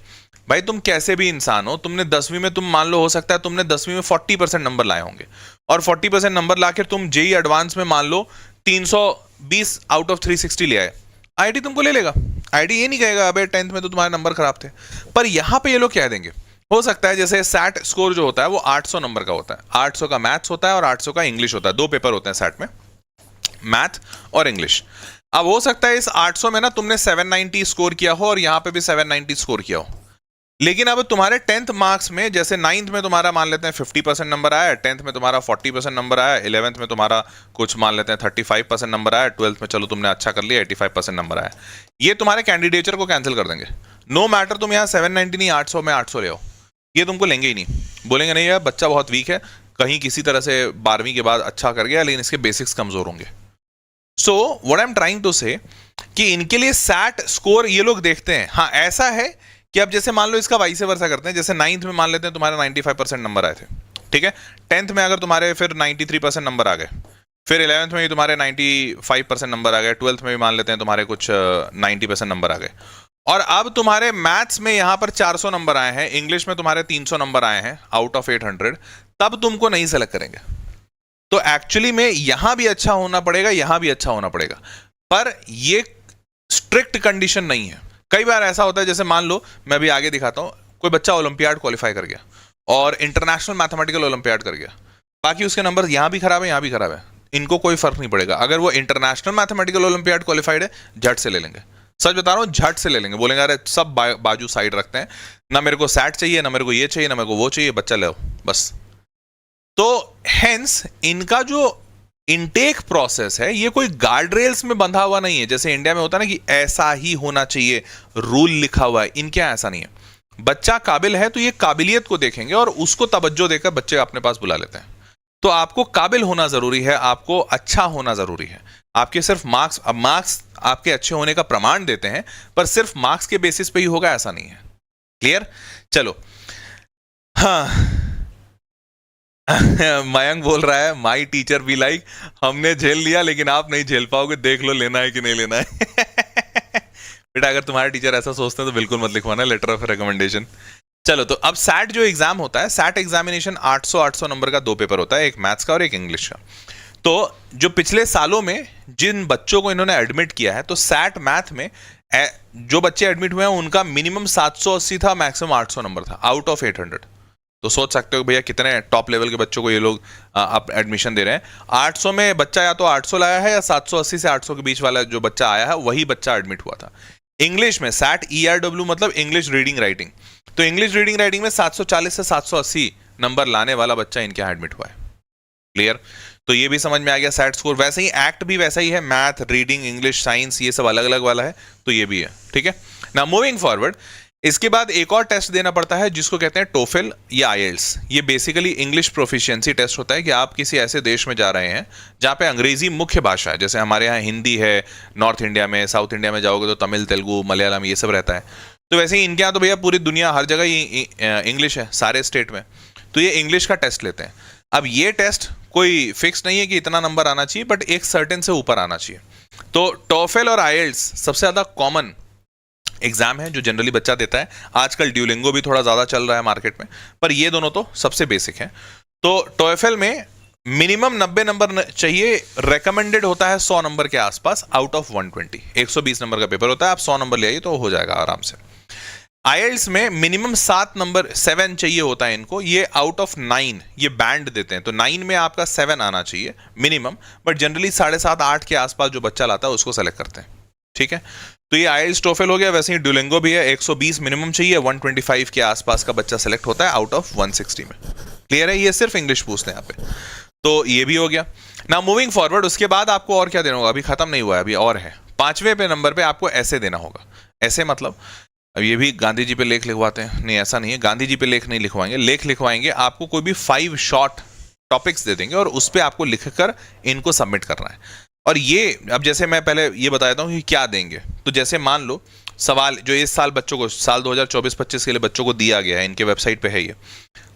A: भाई तुम कैसे भी इंसान हो, तुमने 10वीं में, तुम मान लो हो सकता है तुमने 10वीं में 40% नंबर लाए होंगे, और 40% नंबर लाकर तुम JEE एडवांस में मान लो 320 आउट ऑफ 360 ले आए, IIT तुमको ले लेगा। IIT ये नहीं कहेगा अबे 10th में तो तुम्हारे नंबर खराब थे। पर यहां पे ये लोग कह देंगे, हो सकता है जैसे SAT स्कोर जो होता है वो 800 नंबर का होता है, 800 का मैथ्स होता है और 800 का इंग्लिश होता है, 2 पेपर होते हैं SAT में, मैथ और इंग्लिश। अब हो सकता है इस 800 में ना तुमने 790 स्कोर किया हो और यहां पे भी 790 स्कोर किया हो, लेकिन अब तुम्हारे 10th मार्क्स में, जैसे 9th में तुम्हारा मान लेते हैं 50% नंबर आया, 10th में तुम्हारा 40% नंबर आया, 11th में तुम्हारा कुछ मान लेते हैं 35% नंबर आया, 12th में चलो तुमने अच्छा कर लिया 85% नंबर आया, ये तुम्हारे कैंडिडेचर को कैंसिल कर देंगे। नो मैटर तुम यहाँ 790 नहीं 800 में 800 ले आओ, ये तुमको लेंगे ही नहीं, बोलेंगे नहीं यार बच्चा बहुत वीक है, कहीं किसी तरह से 12वीं के बाद अच्छा कर गया लेकिन इसके बेसिक्स कमजोर होंगे। So what I am trying to say कि इनके लिए सैट स्कोर ये लोग देखते हैं। हाँ ऐसा है कि अब जैसे मान लो इसका वाइस वर्सा करते हैं, जैसे 9th में मान लेते हैं तुम्हारे 95% नंबर आए थे, ठीक है, 10th में अगर तुम्हारे फिर 93% नंबर आ गए, फिर 11th में भी तुम्हारे 95% नंबर आ गए, 12th में भी मान लेते हैं तुम्हारे कुछ 90% नंबर आ गए, और अब तुम्हारे मैथ्स में यहां पर 400 नंबर आए हैं, इंग्लिश में तुम्हारे 300 नंबर आए हैं आउट ऑफ 800, तब तुमको नहीं सेलेक्ट करेंगे। तो एक्चुअली में यहां भी अच्छा होना पड़ेगा, यहां भी अच्छा होना पड़ेगा, पर ये स्ट्रिक्ट कंडीशन नहीं है। कई बार ऐसा होता है, जैसे मान लो मैं अभी आगे दिखाता हूं, कोई बच्चा ओलंपियाड क्वालिफाई कर गया और इंटरनेशनल मैथमेटिकल ओलंपियाड कर गया, बाकी उसके नंबर यहां भी खराब है यहां भी खराब है, इनको कोई फर्क नहीं पड़ेगा। अगर वो इंटरनेशनल मैथमेटिकल ओलंपियाड क्वालिफाइड है, झट से ले लेंगे, सच बता रहा हूं, झट से ले लेंगे, बोलेंगे अरे सब बाजू साइड रखते हैं, ना मेरे को सैट चाहिए, ना मेरे को ये चाहिए, ना मेरे को वो चाहिए, बच्चा ले आओ बस। तो हेंस इनका जो इनटेक प्रोसेस है ये कोई गार्ड रेल्स में बंधा हुआ नहीं है, जैसे इंडिया में होता है ना कि ऐसा ही होना चाहिए, रूल लिखा हुआ है, इनके यहाँ ऐसा नहीं है। बच्चा काबिल है तो ये काबिलियत को देखेंगे और उसको तवज्जो देकर बच्चे अपने पास बुला लेते हैं। तो आपको काबिल होना जरूरी है, आपको अच्छा होना जरूरी है। आपके सिर्फ मार्क्स, अब मार्क्स आपके अच्छे होने का प्रमाण देते हैं, पर सिर्फ मार्क्स के बेसिस पे ही होगा ऐसा नहीं है। क्लियर? चलो, हाँ मयंक बोल रहा है माई टीचर भी लाइक, हमने झेल लिया लेकिन आप नहीं झेल पाओगे, देख लो लेना है कि नहीं लेना है। बेटा अगर तुम्हारे टीचर ऐसा सोचते हैं तो बिल्कुल मत लिखवाना लेटर ऑफ रिकमेंडेशन। चलो, तो अब सैट जो एग्जाम होता है, सैट एग्जामिनेशन 800 नंबर का 2 पेपर होता है, एक मैथ्स का और एक इंग्लिश का। तो जो पिछले सालों में जिन बच्चों को इन्होंने एडमिट किया है, तो सैट मैथ में जो बच्चे एडमिट हुए हैं उनका मिनिमम 780 था, मैक्सिमम 800 नंबर था आउट ऑफ 800। तो सोच सकते हो भैया कितने टॉप लेवल के बच्चों को ये लोग अब एडमिशन दे रहे हैं। 800 में बच्चा या तो 800 लाया है या 780 से 800 के बीच वाला जो बच्चा आया है वही बच्चा एडमिट हुआ था। इंग्लिश में सैट ERW मतलब इंग्लिश रीडिंग राइटिंग, तो इंग्लिश रीडिंग राइटिंग में 740 से 780 नंबर लाने वाला बच्चा इनके यहाँ एडमिट हुआ है। क्लियर? तो ये भी समझ में आ गया सैट स्कोर। वैसे ही एक्ट भी वैसा ही है, मैथ, रीडिंग, इंग्लिश, साइंस ये सब अलग अलग वाला है, तो ये भी है। ठीक है ना, मूविंग फॉरवर्ड, इसके बाद एक और टेस्ट देना पड़ता है जिसको कहते हैं टोफेल या IELTS। ये बेसिकली इंग्लिश प्रोफिशिएंसी टेस्ट होता है कि आप किसी ऐसे देश में जा रहे हैं जहाँ पे अंग्रेजी मुख्य भाषा है, जैसे हमारे यहाँ हिंदी है, नॉर्थ इंडिया में, साउथ इंडिया में जाओगे तो तमिल, तेलुगु, मलयालम ये सब रहता है। तो वैसे ही इनके यहाँ तो भैया पूरी दुनिया हर जगह ही इंग्लिश है, सारे स्टेट में, तो ये इंग्लिश का टेस्ट लेते हैं। अब ये टेस्ट कोई फिक्स नहीं है कि इतना नंबर आना चाहिए, बट एक सर्टेन से ऊपर आना चाहिए। तो टोफेल और IELTS सबसे ज़्यादा कॉमन एग्जाम है जो जनरली बच्चा देता है। आजकल ड्यूलिंगो भी थोड़ा ज़्यादा चल रहा है मार्केट में, पर ये दोनों तो सबसे बेसिक है। तो टोफेल में मिनिमम 90 नंबर चाहिए, रेकमेंडेड होता है 100 नंबर के आसपास आउट ऑफ 120। 120 नंबर का पेपर होता है, आप 100 नंबर ले आइए तो हो जाएगा आराम से। IELTS में मिनिमम 7 चाहिए होता है इनको, ये आउट ऑफ 9 ये बैंड देते हैं, तो 9 में आपका 7 आना चाहिए मिनिमम, बट जनरली 7.5 8 के आसपास जो बच्चा लाता है उसको सेलेक्ट करते हैं। ठीक है, तो ये IELTS टोफेल हो गया। वैसे ही ड्यूलिंगो भी है, 120 मिनिमम चाहिए, 125 के आसपास का बच्चा सेलेक्ट होता है आउट ऑफ 160 में। क्लियर है? ये सिर्फ इंग्लिश पूछते हैं यहाँ पे, तो ये भी हो गया ना। मूविंग फॉरवर्ड, उसके बाद आपको और क्या देना होगा, अभी खत्म नहीं हुआ है, अभी और है। 5वें पे नंबर पे आपको ऐसे देना होगा। ऐसे मतलब अब ये भी गांधी जी पे लेख लिखवाते हैं, नहीं ऐसा नहीं है, गांधी जी पे लेख नहीं लिखवाएंगे, लेख लिखवाएंगे आपको, कोई भी 5 शॉर्ट टॉपिक्स दे देंगे और उस पर आपको लिखकर इनको सबमिट करना है। और ये अब जैसे मैं पहले ये बताता हूँ कि क्या देंगे, तो जैसे मान लो सवाल जो इस साल बच्चों को, साल 2024-25 के लिए बच्चों को दिया गया है, इनके वेबसाइट पे है ये,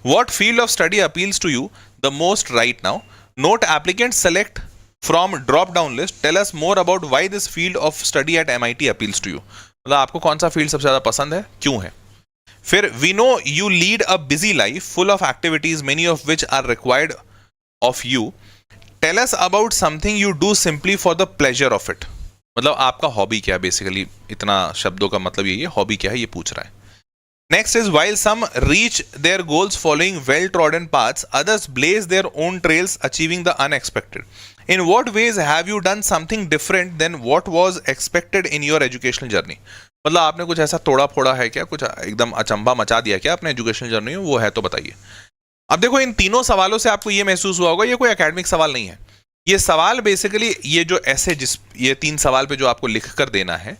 A: what field of study appeals to you the most right now, note applicant select from drop down list, tell us more about why this field of study at MIT appeals to you. मतलब आपको कौन सा फील्ड सबसे ज्यादा पसंद है, क्यों है। फिर we know you lead a busy life full of activities many of which are required of you, tell us about something you do simply for the pleasure of it. मतलब आपका हॉबी क्या है, बेसिकली इतना शब्दों का मतलब यही है, हॉबी क्या है ये पूछ रहा है। Next is while some reach their goals following well-trodden paths, others blaze their own trails achieving the unexpected. In what ways have you done something different than what was expected in your educational journey? मतलब आपने कुछ ऐसा तोड़ा फोड़ा है क्या, कुछ एकदम अचंभा मचा दिया क्या अपने एजुकेशनल जर्नी में, वो है तो बताइए। अब देखो, इन तीनों सवालों से आपको ये महसूस हुआ होगा ये कोई एकेडमिक सवाल नहीं है। ये सवाल बेसिकली ये जो ऐसे ये 3 सवाल पे जो आपको लिख कर देना है,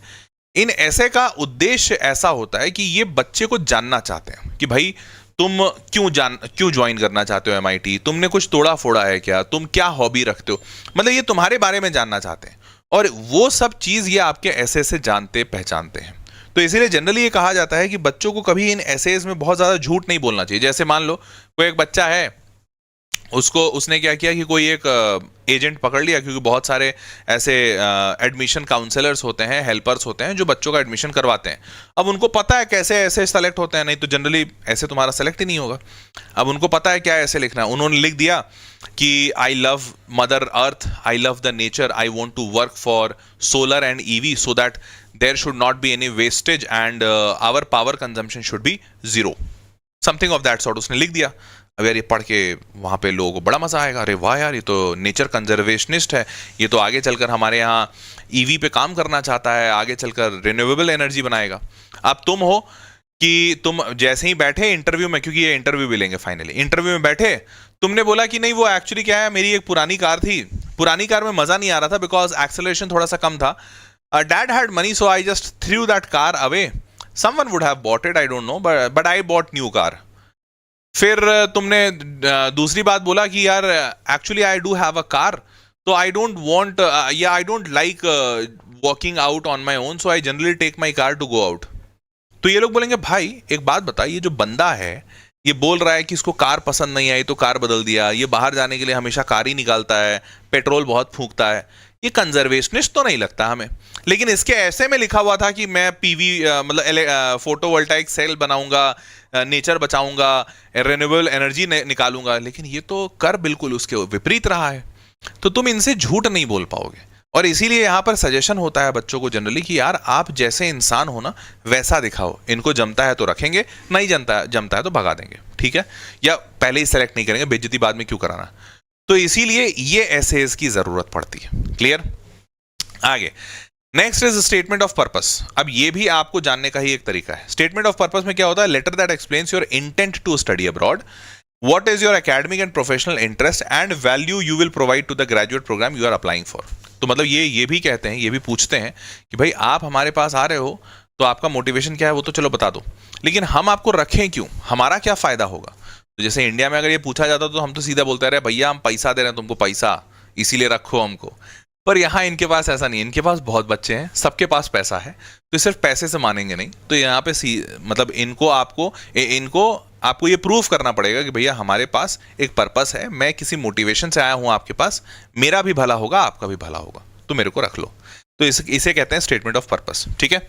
A: इन ऐसे का उद्देश्य ऐसा होता है कि ये बच्चे को जानना चाहते हैं कि भाई तुम क्यों ज्वाइन करना चाहते हो एमआईटी, तुमने कुछ तोड़ा फोड़ा है क्या, तुम क्या हॉबी रखते हो, मतलब ये तुम्हारे बारे में जानना चाहते हैं। और वो सब चीज ये आपके ऐसे से जानते पहचानते हैं। तो इसीलिए जनरली ये कहा जाता है कि बच्चों को कभी इन एसेज में बहुत ज्यादा झूठ नहीं बोलना चाहिए। जैसे मान लो कोई एक बच्चा है, उसने क्या किया कि कोई एक एजेंट पकड़ लिया, क्योंकि बहुत सारे ऐसे एडमिशन काउंसलर्स होते हैं, हेल्पर्स होते हैं जो बच्चों का एडमिशन करवाते हैं। अब उनको पता है कैसे ऐसे सेलेक्ट होते हैं, नहीं तो जनरली ऐसे तुम्हारा सेलेक्ट ही नहीं होगा। अब उनको पता है क्या ऐसे लिखना है, उन्होंने लिख दिया कि I love mother earth, I love the nature, I want to work for solar and EV so that there should not be any wastage and our power consumption should be zero, something of that sort उसने लिख दिया। अब यार ये पढ़ के वहाँ पे लोगों को बड़ा मजा आएगा, अरे वाह यार ये तो नेचर कंजर्वेशनिस्ट है, ये तो आगे चलकर हमारे यहाँ ईवी पे काम करना चाहता है, आगे चलकर रिन्यूएबल एनर्जी बनाएगा। अब तुम हो कि तुम जैसे ही बैठे इंटरव्यू में, क्योंकि ये इंटरव्यू भी लेंगे फाइनली, इंटरव्यू में बैठे तुमने बोला कि नहीं वो एक्चुअली क्या है, मेरी एक पुरानी कार थी, पुरानी कार में मजा नहीं आ रहा था बिकॉज एक्सेलरेशन थोड़ा सा कम था, dad had money so I just threw that car away, someone would have bought it, I don't know, but I bought new car. फिर तुमने दूसरी बात बोला कि यार actually I do have a car, तो आई डोंट वांट या I don't like walking out on my own, so I generally take my car to go out. तो ये लोग बोलेंगे भाई एक बात बता, ये जो बंदा है ये बोल रहा है कि इसको कार पसंद नहीं आई तो कार बदल दिया, ये बाहर जाने के लिए हमेशा कार ही निकालता है, पेट्रोल बहुत फूंकता है, ये कंजर्वेशनिस्ट तो नहीं लगता हमें। लेकिन इसके ऐसे में लिखा हुआ था कि मैं पीवी मतलब फोटोवोल्टाइक सेल बनाऊंगा, नेचर बचाऊंगा, रिन्यूएबल एनर्जी निकालूंगा, लेकिन ये तो कर बिल्कुल उसके विपरीत रहा है। तो तुम इनसे झूठ नहीं बोल पाओगे। और इसीलिए यहाँ पर सजेशन होता है बच्चों को जनरली कि यार आप जैसे इंसान हो ना वैसा दिखाओ, इनको जमता है तो रखेंगे, नहीं जमता है तो भगा देंगे, ठीक है, या पहले ही सेलेक्ट नहीं करेंगे, बेइज्जती बाद में क्यों कराना। तो इसीलिए ये एसेज की जरूरत पड़ती है। क्लियर? आगे next is statement of purpose. अब ये भी आपको जानने का ही एक तरीका है। स्टेटमेंट ऑफ पर्पस में क्या होता है, letter that explains your intent to study abroad, what is your academic and professional interest and value you will provide to the graduate program you are applying for। तो मतलब ये भी कहते हैं, ये भी पूछते हैं कि भाई आप हमारे पास आ रहे हो तो आपका मोटिवेशन क्या है वो तो चलो बता दो, लेकिन हम आपको रखें क्यों, हमारा क्या फायदा होगा। तो जैसे इंडिया में अगर ये पूछा जाता तो हम तो सीधा बोलते रहे भैया हम पैसा दे रहे हैं तुमको, पैसा इसीलिए रखो हमको। पर यहाँ इनके पास ऐसा नहीं है, इनके पास बहुत बच्चे हैं, सबके पास पैसा है, तो सिर्फ पैसे से मानेंगे नहीं। तो यहाँ पे मतलब इनको आपको ये प्रूफ करना पड़ेगा कि भैया हमारे पास एक पर्पस है, मैं किसी मोटिवेशन से आया हूँ आपके पास, मेरा भी भला होगा आपका भी भला होगा, तो मेरे को रख लो। तो इसे कहते हैं स्टेटमेंट ऑफ पर्पस। ठीक है,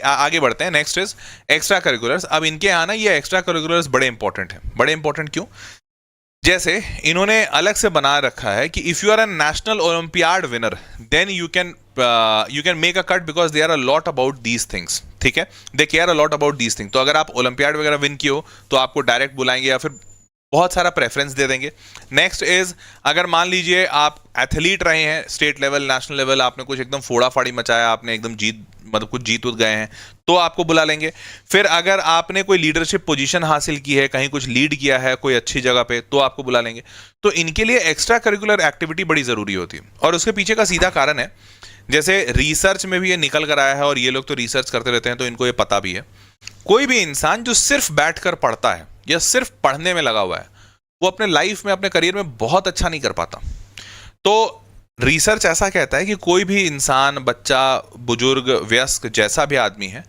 A: आगे बढ़ते हैं। Next is extra curriculars. अब इनके यहाँ ना ये एक्स्ट्रा करिकुलर्स बड़े इंपॉर्टेंट हैं। बड़े इंपॉर्टेंट क्यों? जैसे इन्होंने अलग से बना रखा है कि if you are a national olympiad winner then you can make a cut because they are a lot about these things. ठीक है, they care a lot about these things. तो अगर आप ओलंपियाड वगैरह विन किए हो तो आपको डायरेक्ट बुलाएंगे या फिर बहुत सारा प्रेफरेंस दे देंगे। नेक्स्ट इज अगर मान लीजिए आप एथलीट रहे हैं, स्टेट लेवल नेशनल लेवल, आपने कुछ एकदम फोड़ा फाड़ी मचाया, आपने एकदम कुछ जीत उत गए हैं तो आपको बुला लेंगे। फिर अगर आपने कोई लीडरशिप पोजीशन हासिल की है, कहीं कुछ लीड किया है कोई अच्छी जगह पे, तो आपको बुला लेंगे। तो इनके लिए एक्स्ट्रा करिकुलर एक्टिविटी बड़ी जरूरी होती है और उसके पीछे का सीधा कारण है, जैसे रिसर्च में भी ये निकल कर आया है और ये लोग तो रिसर्च करते रहते हैं तो इनको ये पता भी है, कोई भी इंसान जो सिर्फ बैठकर पढ़ता है या सिर्फ पढ़ने में लगा हुआ है वो अपने लाइफ में, अपने करियर में बहुत अच्छा नहीं कर पाता। तो रिसर्च ऐसा कहता है कि कोई भी इंसान, बच्चा, बुजुर्ग, वयस्क, जैसा भी आदमी है,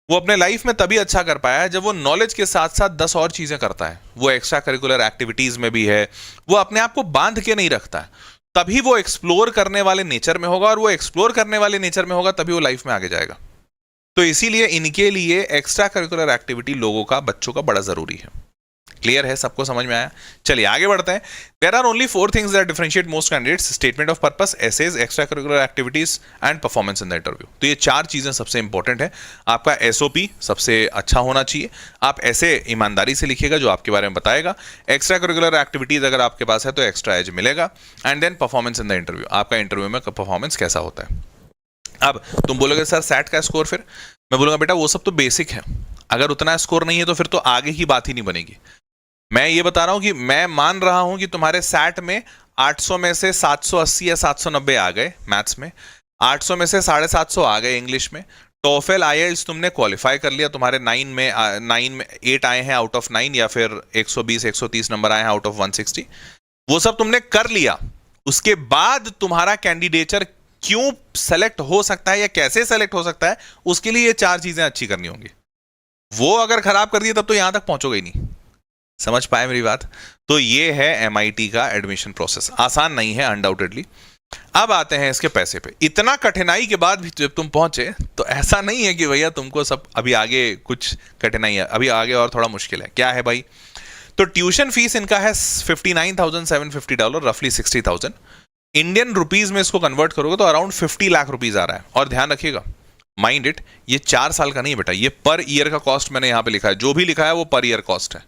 A: वो अपने लाइफ में तभी अच्छा कर पाया है जब वो नॉलेज के साथ साथ 10 और चीजें करता है, वो एक्स्ट्रा करिकुलर एक्टिविटीज में भी है, वो अपने आप को बांध के नहीं रखता है, तभी वो एक्सप्लोर करने वाले नेचर में होगा, और वो एक्सप्लोर करने वाले नेचर में होगा तभी वो लाइफ में आगे जाएगा। तो इसीलिए इनके लिए एक्स्ट्रा करिकुलर एक्टिविटी लोगों का, बच्चों का बड़ा जरूरी है। क्लियर है? सबको समझ में आया? चलिए आगे बढ़ते हैं। There are only 4 things that differentiate most candidates: statement of purpose, essays, extra curricular activities and performance in the interview. तो ये 4 चीजें सबसे इंपॉर्टेंट है। आपका एसओपी सबसे अच्छा होना चाहिए, आप ऐसे ईमानदारी से लिखिएगा जो आपके बारे में बताएगा। एक्स्ट्रा करिकुलर एक्टिविटीज अगर आपके पास है तो एक्स्ट्रा एज मिलेगा, and then performance in the interview, आपका इंटरव्यू में परफॉर्मेंस कैसा होता है। अब तुम बोलोगे सर सैट का स्कोर, फिर मैं बोलूंगा बेटा वो सब तो बेसिक है, अगर उतना स्कोर नहीं है तो फिर तो आगे की बात ही नहीं बनेगी। मैं ये बता रहा हूं कि मैं मान रहा हूं कि तुम्हारे सैट में 800 में से 780 या 790 आ गए मैथ्स में, 800 में से 750 आ गए इंग्लिश में, टोफेल आईएल्स तुमने क्वालिफाई कर लिया, तुम्हारे 9 में 8 आए हैं आउट ऑफ 9, या फिर 120 130 नंबर आए हैं आउट ऑफ 160, वो सब तुमने कर लिया। उसके बाद तुम्हारा कैंडिडेचर क्यों सेलेक्ट हो सकता है या कैसे सेलेक्ट हो सकता है, उसके लिए ये 4 चीजें अच्छी करनी होंगी। वो अगर खराब कर दिए तब तो यहां तक पहुंचोगे ही नहीं। समझ पाए मेरी बात? तो ये है एमआईटी का एडमिशन प्रोसेस, आसान नहीं है अनडाउटेडली। अब आते हैं इसके पैसे पे। इतना कठिनाई के बाद भी जब तुम पहुंचे तो ऐसा नहीं है कि भैया तुमको सब अभी आगे कुछ कठिनाई है, अभी आगे और थोड़ा मुश्किल है। क्या है भाई? तो ट्यूशन फीस इनका है $59,750, रफली 60,000। इंडियन रुपीज में इसको कन्वर्ट करोगे तो अराउंड 50 लाख रुपीज आ रहा है। और ध्यान रखिएगा, माइंड इट, ये 4 साल का नहीं है बेटा, ये पर ईयर का कॉस्ट मैंने यहां पे लिखा है। जो भी लिखा है वो पर ईयर कॉस्ट है।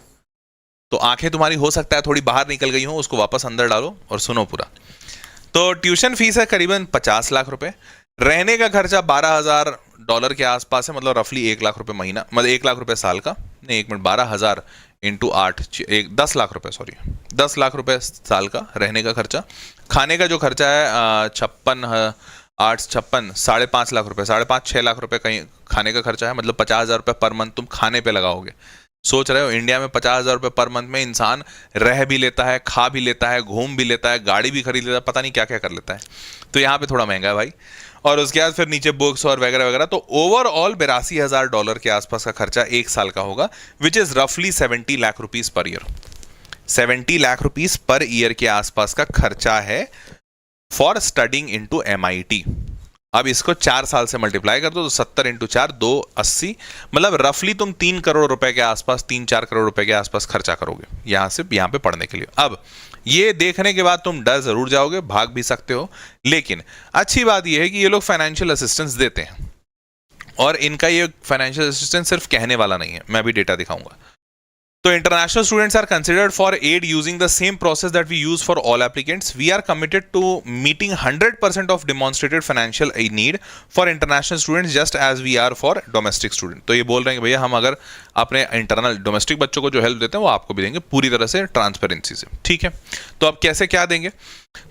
A: तो आंखें तुम्हारी हो सकता है थोड़ी बाहर निकल गई हो, उसको वापस अंदर डालो और सुनो पूरा। तो ट्यूशन फीस है करीबन 50 लाख रुपए। रहने का खर्चा $12,000 के आसपास है, मतलब रफली 1 लाख रुपए महीना, मतलब 1 लाख रुपए साल का। नहीं, 1 मिनट, 12,000 इंटू 8, 10 लाख रुपए, सॉरी 10 लाख रुपए साल का रहने का खर्चा। खाने का जो खर्चा है 56 5.5 लाख रुपए, 5.5 लाख रुपए कहीं खाने का खर्चा है। मतलब 50,000 रुपए पर मंथ तुम खाने पे लगाओगे। सोच रहे हो, इंडिया में 50,000 रुपए पर मंथ में इंसान रह भी लेता है, खा भी लेता है, घूम भी लेता है, गाड़ी भी खरीद लेता है, पता नहीं क्या क्या कर लेता है। तो यहाँ पे थोड़ा महंगा है भाई। और उसके बाद फिर नीचे बुक्स और वगैरह वगैरह। तो ओवरऑल $82,000 के आसपास का खर्चा 1 साल का होगा, विच इज रफली 70 lakh rupees per year. 70 lakh rupees per year के आसपास का खर्चा है फॉर स्टडिंग इनटू एमआईटी। अब इसको 4 साल से मल्टीप्लाई कर दो तो 70 इंटू 4 280, मतलब रफली तुम 3 करोड़ रुपए के आसपास, 3-4 करोड़ रुपए के आसपास खर्चा करोगे यहां से यहां पे पढ़ने के लिए। अब ये देखने के बाद तुम डर जरूर जाओगे, भाग भी सकते हो, लेकिन अच्छी बात यह है कि ये लोग फाइनेंशियल असिस्टेंस देते हैं। और इनका ये फाइनेंशियल असिस्टेंस सिर्फ कहने वाला नहीं है, मैं भी डेटा दिखाऊंगा। So international students are considered for aid using the same process that we use for all applicants. We are committed to meeting 100% of demonstrated financial need for international students just as we are for domestic students. तो ये बोल रहे हैं कि भैया हम अगर अपने इंटरनल डोमेस्टिक बच्चों को जो हेल्प देते हैं वो आपको भी देंगे पूरी तरह से ट्रांसपेरेंसी से। ठीक है, तो अब कैसे क्या देंगे?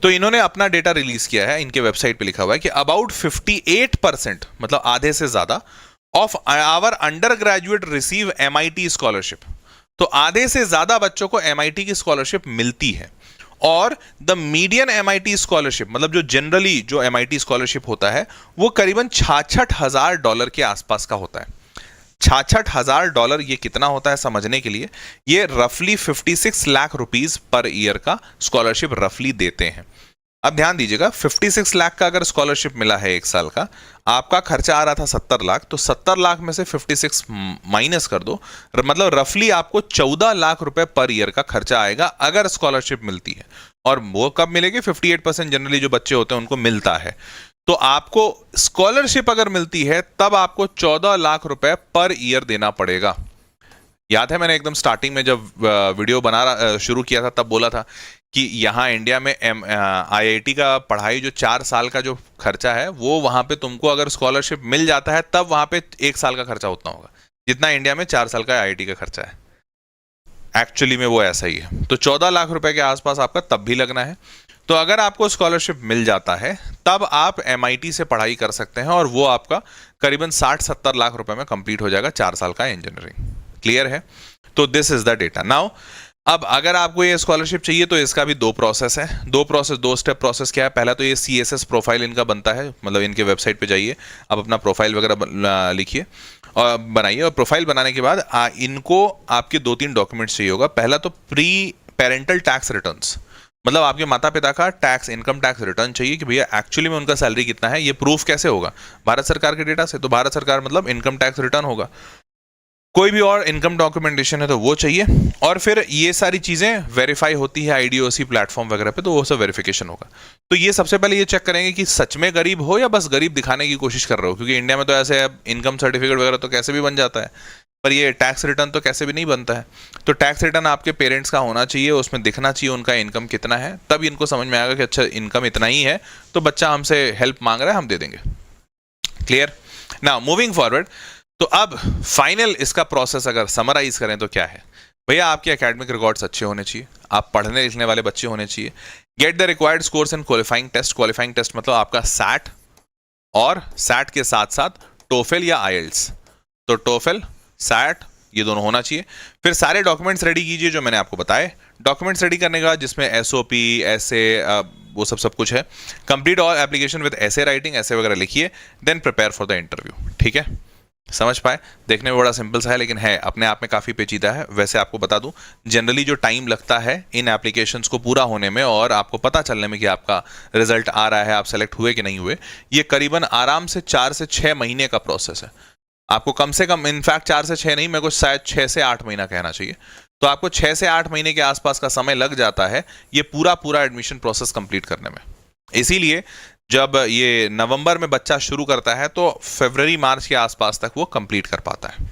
A: तो इन्होंने अपना डेटा रिलीज किया है, इनके वेबसाइट पे लिखा हुआ है कि अबाउट 58%, मतलब आधे से ज्यादा, of our undergraduate receive MIT scholarship. तो आधे से ज्यादा बच्चों को MIT की स्कॉलरशिप मिलती है। और द मीडियन MIT स्कॉलरशिप, मतलब जो जनरली जो MIT स्कॉलरशिप होता है वो करीबन $66,000 के आसपास का होता है। $66,000 ये कितना होता है समझने के लिए, ये रफली 56 लाख रुपीज पर ईयर का स्कॉलरशिप रफली देते हैं। अब ध्यान दीजिएगा, 56 लाख का अगर स्कॉलरशिप मिला है 1 साल का, आपका खर्चा आ रहा था 70 लाख, तो 70 लाख में से 56 माइनस कर दो, मतलब रफली आपको 14 लाख रुपए पर ईयर का खर्चा आएगा अगर स्कॉलरशिप मिलती है। और वो कब मिलेगी? 58% जनरली जो बच्चे होते हैं उनको मिलता है। तो आपको स्कॉलरशिप अगर मिलती है तब आपको 14 लाख रुपए पर ईयर देना पड़ेगा। याद है मैंने एकदम स्टार्टिंग में जब वीडियो शुरू किया था तब बोला था कि यहाँ इंडिया में IIT का पढ़ाई जो 4 साल का जो खर्चा है वो वहाँ पे तुमको अगर स्कॉलरशिप मिल जाता है तब वहाँ पे 1 साल का खर्चा उतना होगा जितना इंडिया में 4 साल का IIT का खर्चा है। एक्चुअली में वो ऐसा ही है। तो 14 लाख रुपए के आसपास आपका तब भी लगना है। तो अगर आपको स्कॉलरशिप मिल जाता है तब आप MIT से पढ़ाई कर सकते हैं और वो आपका करीबन 60-70 लाख रुपए में कंप्लीट हो जाएगा 4 साल का इंजीनियरिंग। क्लियर है? तो this is the data. Now अब अगर आपको ये स्कॉलरशिप चाहिए तो इसका भी 2 प्रोसेस है। 2 स्टेप प्रोसेस क्या है? पहला तो ये CSS प्रोफाइल इनका बनता है, मतलब इनके वेबसाइट पे जाइए, आप अपना प्रोफाइल वगैरह लिखिए और बनाइए। और प्रोफाइल बनाने के बाद इनको आपके 2-3 डॉक्यूमेंट्स चाहिए होगा। पहला तो प्री पेरेंटल टैक्स रिटर्न्स, मतलब आपके माता पिता का टैक्स, इनकम टैक्स रिटर्न चाहिए कि भैया एक्चुअली में उनका सैलरी कितना है। ये प्रूफ कैसे होगा? भारत सरकार के डेटा से। तो भारत सरकार मतलब इनकम टैक्स रिटर्न होगा। कोई भी और इनकम डॉक्यूमेंटेशन है तो वो चाहिए। और फिर ये सारी चीजें वेरीफाई होती है IDOC प्लेटफॉर्म वगैरह पे, तो वो सब वेरिफिकेशन होगा। तो ये सबसे पहले ये चेक करेंगे कि सच में गरीब हो या बस गरीब दिखाने की कोशिश कर रहे हो, क्योंकि इंडिया में तो ऐसे इनकम सर्टिफिकेट वगैरह तो कैसे भी बन जाता है, पर ये टैक्स रिटर्न तो कैसे भी नहीं बनता है। तो टैक्स रिटर्न आपके पेरेंट्स का होना चाहिए, उसमें दिखना चाहिए उनका इनकम कितना है, तब इनको समझ में आएगा कि अच्छा इनकम इतना ही है तो बच्चा हमसे हेल्प मांग रहा है, हम दे देंगे। क्लियर? नाउ मूविंग फॉरवर्ड, तो अब फाइनल इसका प्रोसेस अगर समराइज करें तो क्या है? भैया आपके एकेडमिक रिकॉर्ड्स अच्छे होने चाहिए, आप पढ़ने लिखने वाले बच्चे होने चाहिए। Get the required scores in qualifying test. Qualifying test मतलब आपका SAT, और SAT के साथ साथ टोफेल या आईएल्ट्स। तो टोफेल, सैट, ये दोनों होना चाहिए। फिर सारे डॉक्यूमेंट्स रेडी कीजिए जो मैंने आपको बताए। डॉक्यूमेंट्स रेडी करने के बाद जिसमें एसओपी, ऐसे वो सब कुछ है। Complete all application with essay writing, essay वगैरह लिखिए, then prepare for the interview. ठीक है, समझ पाए? देखने में बड़ा सिंपल सा है लेकिन है अपने आप में काफ़ी पेचीदा है। वैसे आपको बता दूं, जनरली जो टाइम लगता है इन एप्लीकेशंस को पूरा होने में और आपको पता चलने में कि आपका रिजल्ट आ रहा है, आप सेलेक्ट हुए कि नहीं हुए, ये करीबन आराम से 4 से 6 महीने का प्रोसेस है। आपको कम से कम, इनफैक्ट 4 से 6 नहीं, मेरे को शायद 6 से 8 महीना कहना चाहिए। तो आपको 6 से 8 महीने के आसपास का समय लग जाता है ये पूरा एडमिशन प्रोसेस कंप्लीट करने में। इसीलिए जब ये नवंबर में बच्चा शुरू करता है तो फरवरी मार्च के आसपास तक वो कंप्लीट कर पाता है।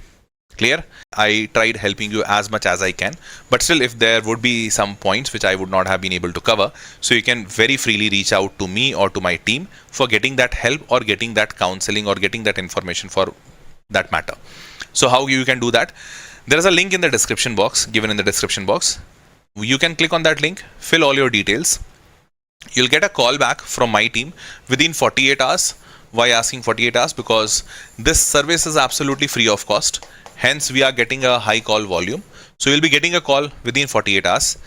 A: Clear? I tried helping you as much as I can, but still if there would be some points which I would not have been able to cover, so you can very freely reach out to me or to my team for getting that help or getting that counseling or getting that information for that matter. So how you can do that? There is a link in the description box, given in the description box. You can click on that link, fill all your details. You'll get a call back from my team within 48 hours. Why asking 48 hours? Because this service is absolutely free of cost. Hence, we are getting a high call volume. So you'll be getting a call within 48 hours.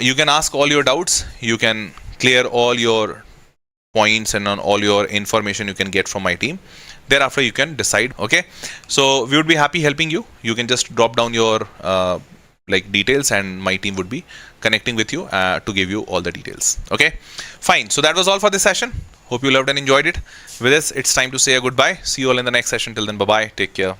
A: You can ask all your doubts. You can clear all your points and on all your information you can get from my team. Thereafter, you can decide. Okay. So we would be happy helping you. You can just drop down your details and my team would be connecting with you to give you all the details. Okay, fine. So that was all for this session. Hope you loved and enjoyed it. With this, it's time to say a goodbye. See you all in the next session. Till then, bye bye, take care.